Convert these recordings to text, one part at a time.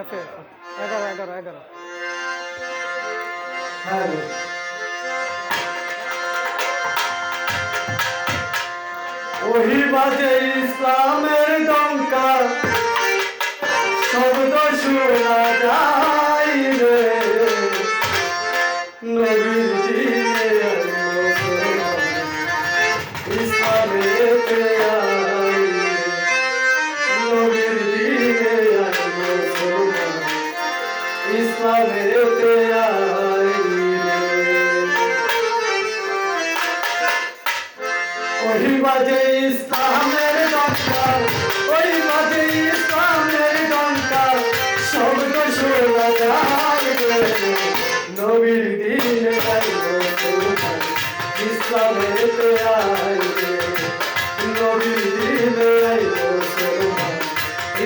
আছে 11 হ্যালো ওহি বাজে ইসলামের ডঙ্কা শব্দ শোনা যায় রে নবীর দিনে ইসলামেতে আই নবীর দিনে ইসলামেতে আই ওহি বাজে ইসলামের ডঙ্কা ওহি বাজে ইসলামের ডঙ্কা শব্দ শোনা যায় রে নবীর দিনে ইসলামেতে আই রে নবীর দিনে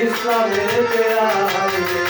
ইসলামেতে আই রে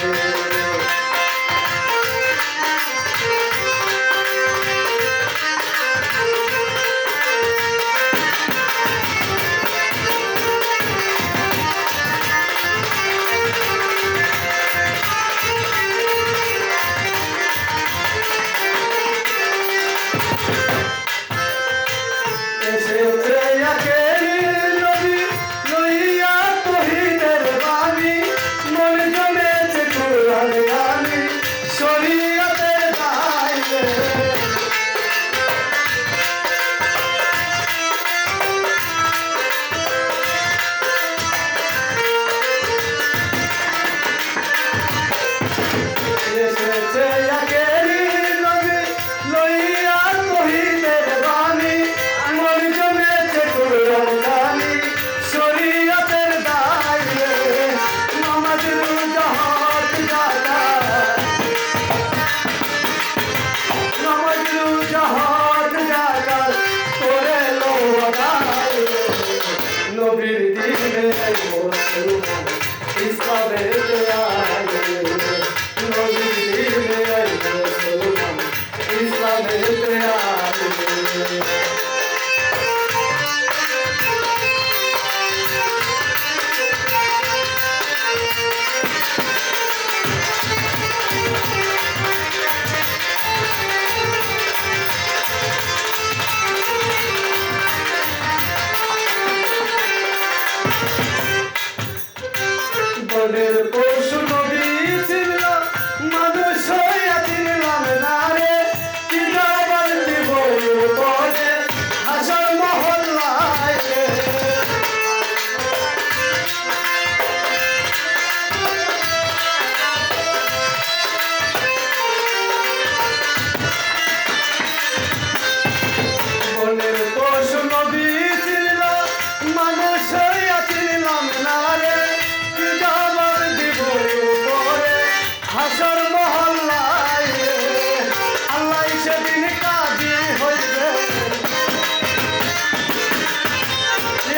নবীর দিনে ইসলামেতে আই নবীর দিনে ইসলামেতে আই বনের পশু নবী ছিল মানুষ হইয়া চিনলাম না রে কি জবাব দিব পরে হাসর মহল্লায় বনের পশু নবী ছিল মানুষ হইয়া চিনলাম না রে হাসর মহল্লায় আল্লাহ সেদিন কাজী হইবে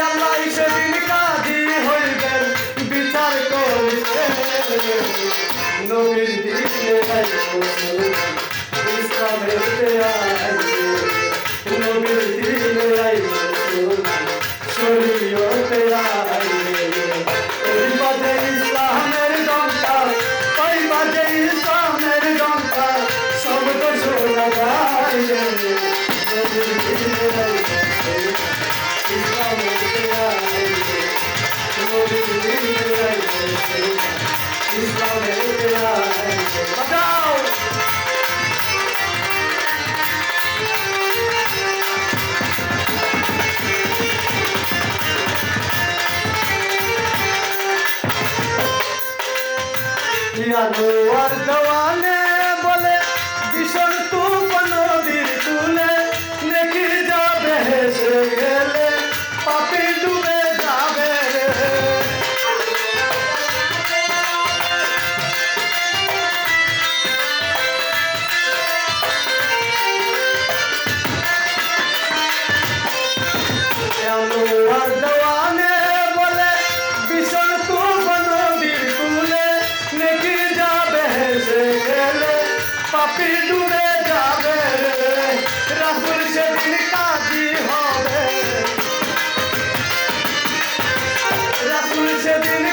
আল্লাহ সেদিন কাজী হইবেন বিচার করিবে নবীর দিনে ইসলামেতে আইবে নবীর দিনে শরীয়তে আইবে ওই বাজে ইসলামের ডঙ্কা ওই বাজে ইসলামের ডঙ্কা শব্দ শোনা যায় রে নবীর দিনে ইসলামেতে আইবে নবীর দিনে ইসলামেতে আইবে বাজাও আর জওয়ানে বলে ভীষণ তুফান নদীর তুলে নেকি যাবে হেসে গেলে পাপি ডুবে যাবে আর জওয়ানে বলে ভীষণ তুফান নদীর তুলে নেকি যাবে হেসে গেলে পাপি ডুবে যাবে রাসূল সেদিন কাজী হবে রাসূল সেদিন